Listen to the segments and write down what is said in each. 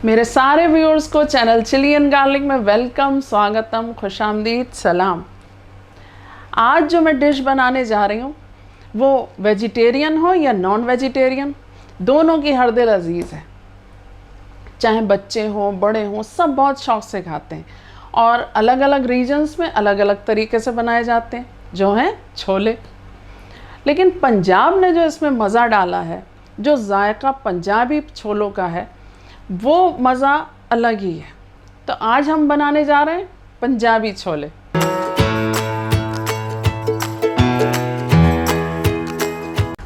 मेरे सारे व्यूअर्स को चैनल चिली एंड गार्लिक में वेलकम, स्वागतम, खुशामदीद, सलाम। आज जो मैं डिश बनाने जा रही हूँ वो वेजिटेरियन हो या नॉन वेजिटेरियन, दोनों की हर दिल अजीज़ है। चाहे बच्चे हों बड़े हों, सब बहुत शौक़ से खाते हैं और अलग अलग रीजन्स में अलग अलग तरीके से बनाए जाते हैं, जो हैं छोले। लेकिन पंजाब ने जो इसमें मज़ा डाला है, जो जायका पंजाबी छोलों का है, वो मज़ा अलग ही है। तो आज हम बनाने जा रहे हैं पंजाबी छोले।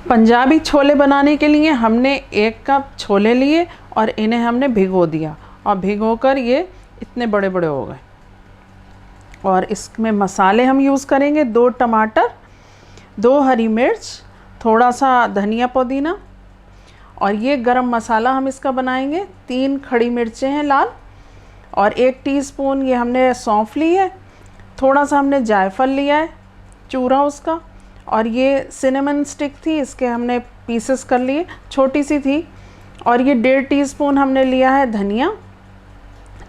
पंजाबी छोले बनाने के लिए हमने 1 कप छोले लिए और इन्हें हमने भिगो दिया और भिगोकर ये इतने बड़े बड़े हो गए। और इसमें मसाले हम यूज़ करेंगे 2 टमाटर, 2 हरी मिर्च, थोड़ा सा धनिया पुदीना, और ये गरम मसाला हम इसका बनाएंगे। 3 खड़ी मिर्चें हैं लाल, और 1 टीस्पून ये हमने सौंफ ली है, थोड़ा सा हमने जायफल लिया है चूरा उसका, और ये सिनेमन स्टिक थी, इसके हमने पीसेस कर लिए, छोटी सी थी। और ये 1.5 टीस्पून हमने लिया है धनिया,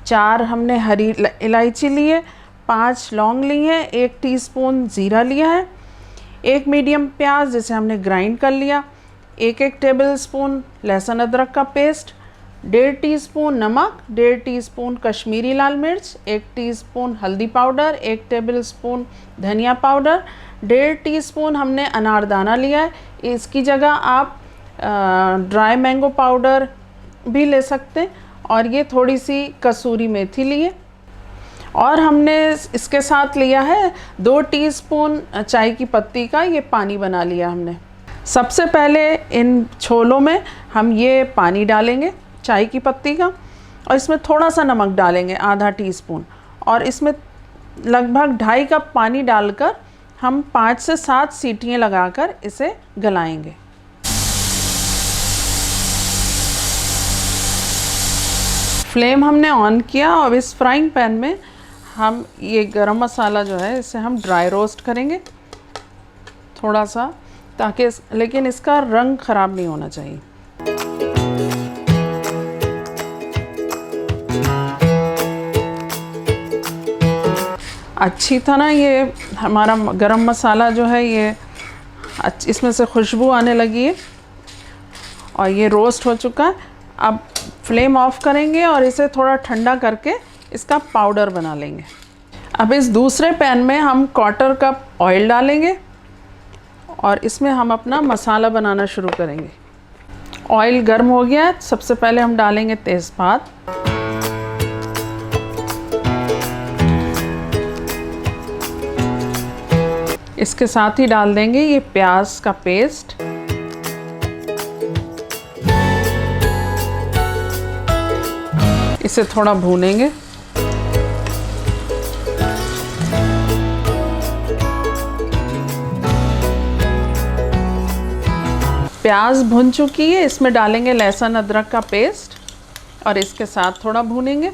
4 हमने हरी इलायची ली है, 5 लौंग ली हैं, 1 टीस्पून ज़ीरा लिया है, 1 मीडियम प्याज जिसे हमने ग्राइंड कर लिया, 1 टेबल स्पून लहसुन अदरक का पेस्ट, 1.5 टीस्पून नमक, 1.5 टीस्पून कश्मीरी लाल मिर्च, 1 टीस्पून हल्दी पाउडर, 1 टेबल स्पून धनिया पाउडर, 1.5 टीस्पून हमने अनारदाना लिया है। इसकी जगह आप ड्राई मैंगो पाउडर भी ले सकते हैं, और ये थोड़ी सी कसूरी मेथी ली है। और हमने इसके साथ लिया है 2 टीस्पून चाय की पत्ती का ये पानी बना लिया हमने। सबसे पहले इन छोलों में हम ये पानी डालेंगे चाय की पत्ती का, और इसमें थोड़ा सा नमक डालेंगे आधा टीस्पून, और इसमें लगभग 2.5 कप पानी डालकर हम 5 से 7 सीटियाँ लगाकर इसे गलाएंगे। फ्लेम हमने ऑन किया और इस फ्राइंग पैन में हम ये गरम मसाला जो है इसे हम ड्राई रोस्ट करेंगे थोड़ा सा, ताकि लेकिन इसका रंग ख़राब नहीं होना चाहिए। अच्छी तरह ये हमारा गरम मसाला जो है ये इसमें से खुशबू आने लगी है और ये रोस्ट हो चुका है। अब फ्लेम ऑफ करेंगे और इसे थोड़ा ठंडा करके इसका पाउडर बना लेंगे। अब इस दूसरे पैन में हम 1/4 कप ऑयल डालेंगे और इसमें हम अपना मसाला बनाना शुरू करेंगे। ऑयल गर्म हो गया है, सबसे पहले हम डालेंगे तेज़पात, इसके साथ ही डाल देंगे ये प्याज का पेस्ट, इसे थोड़ा भूनेंगे। प्याज भुन चुकी है, इसमें डालेंगे लहसुन अदरक का पेस्ट और इसके साथ थोड़ा भूनेंगे।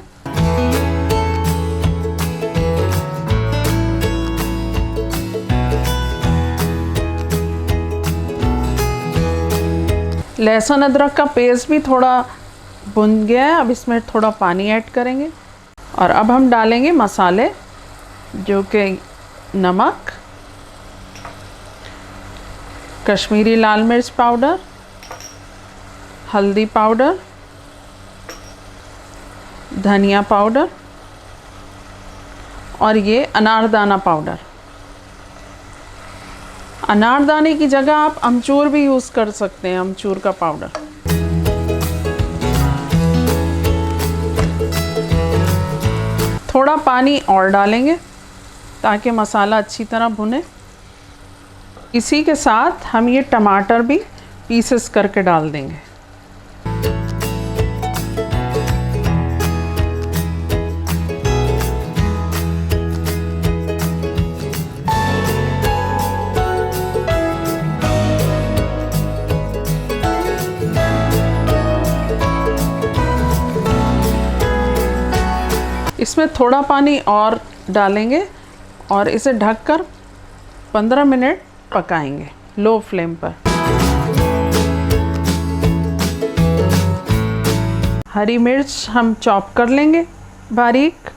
लहसुन अदरक का पेस्ट भी थोड़ा भुन गया है। अब इसमें थोड़ा पानी ऐड करेंगे और अब हम डालेंगे मसाले, जो कि नमक, कश्मीरी लाल मिर्च पाउडर, हल्दी पाउडर, धनिया पाउडर और ये अनारदाना पाउडर। अनारदाने की जगह आप अमचूर भी यूज़ कर सकते हैं, अमचूर का पाउडर। थोड़ा पानी और डालेंगे ताकि मसाला अच्छी तरह भुने। इसी के साथ हम ये टमाटर भी पीसेस करके डाल देंगे। इसमें थोड़ा पानी और डालेंगे और इसे ढककर 15 मिनट पकाएंगे लो फ्लेम पर। हरी मिर्च हम चॉप कर लेंगे बारीक।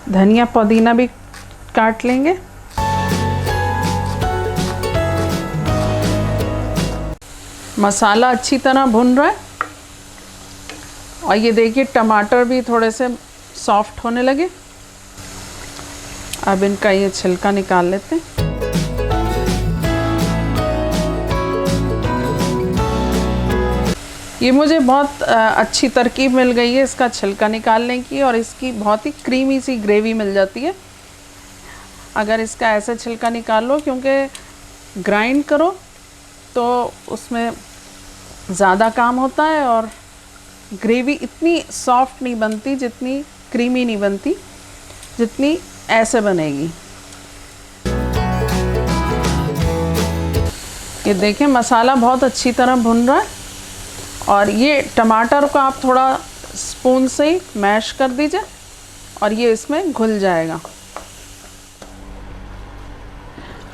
धनिया पुदीना भी काट लेंगे। मसाला अच्छी तरह भुन रहा है और ये देखिए टमाटर भी थोड़े से सॉफ्ट होने लगे। अब इनका ये छिलका निकाल लेते हैं। ये मुझे बहुत अच्छी तरकीब मिल गई है इसका छिलका निकालने की, और इसकी बहुत ही क्रीमी सी ग्रेवी मिल जाती है अगर इसका ऐसा छिलका निकाल लो, क्योंकि ग्राइंड करो तो उसमें ज़्यादा काम होता है और ग्रेवी इतनी सॉफ्ट नहीं बनती, जितनी क्रीमी नहीं बनती जितनी ऐसे बनेगी। ये देखें मसाला बहुत अच्छी तरह भुन रहा है और ये टमाटर को आप थोड़ा स्पून से ही मैश कर दीजिए और ये इसमें घुल जाएगा।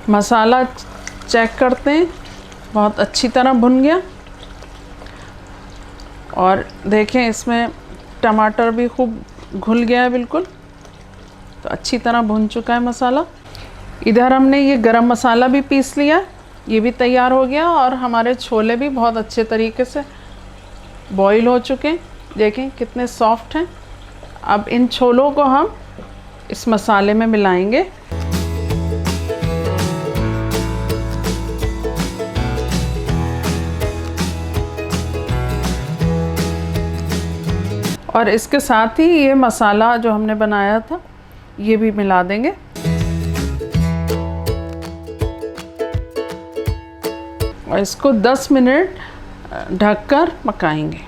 मसाला चेक करते हैं, बहुत अच्छी तरह भुन गया और देखें इसमें टमाटर भी खूब घुल गया है बिल्कुल, तो अच्छी तरह भुन चुका है मसाला। इधर हमने ये गरम मसाला भी पीस लिया, ये भी तैयार हो गया और हमारे छोले भी बहुत अच्छे तरीके से बॉईल हो चुके हैं। देखें कितने सॉफ्ट हैं। अब इन छोलों को हम इस मसाले में मिलाएंगे। और इसके साथ ही ये मसाला जो हमने बनाया था ये भी मिला देंगे। और इसको 10 मिनट ढककर पकाएंगे।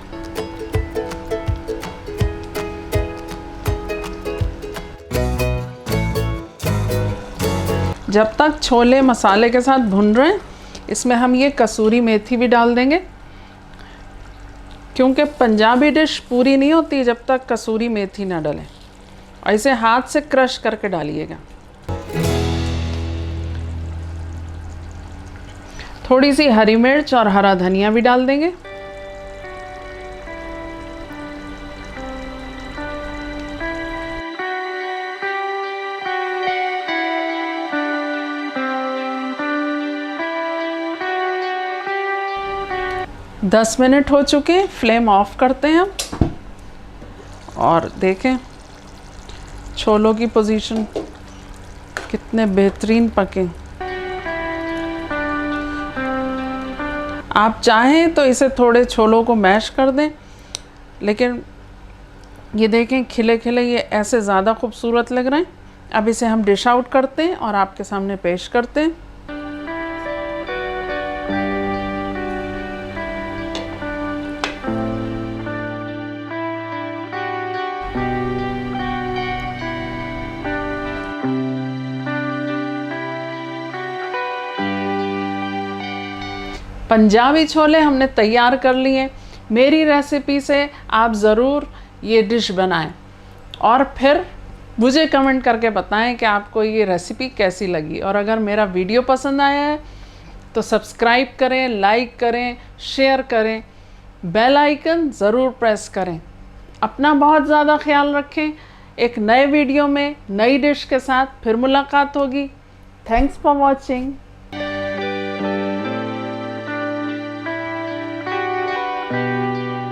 जब तक छोले मसाले के साथ भुन रहे हैं, इसमें हम ये कसूरी मेथी भी डाल देंगे, क्योंकि पंजाबी डिश पूरी नहीं होती जब तक कसूरी मेथी ना डालें। और इसे हाथ से क्रश करके डालिएगा। थोड़ी सी हरी मिर्च और हरा धनिया भी डाल देंगे। दस मिनट हो चुके हैं, फ्लेम ऑफ करते हैं हम। और देखें छोलों की पोजीशन कितने बेहतरीन पके। आप चाहें तो इसे थोड़े छोलों को मैश कर दें, लेकिन ये देखें खिले खिले ये ऐसे ज़्यादा खूबसूरत लग रहे हैं। अब इसे हम डिश आउट करते हैं और आपके सामने पेश करते हैं। पंजाबी छोले हमने तैयार कर लिए। मेरी रेसिपी से आप ज़रूर ये डिश बनाएं और फिर मुझे कमेंट करके बताएं कि आपको ये रेसिपी कैसी लगी। और अगर मेरा वीडियो पसंद आया है तो सब्सक्राइब करें, लाइक करें, शेयर करें, बेल आइकन ज़रूर प्रेस करें। अपना बहुत ज़्यादा ख्याल रखें। एक नए वीडियो में नई डिश के साथ फिर मुलाकात होगी। Thanks for watching.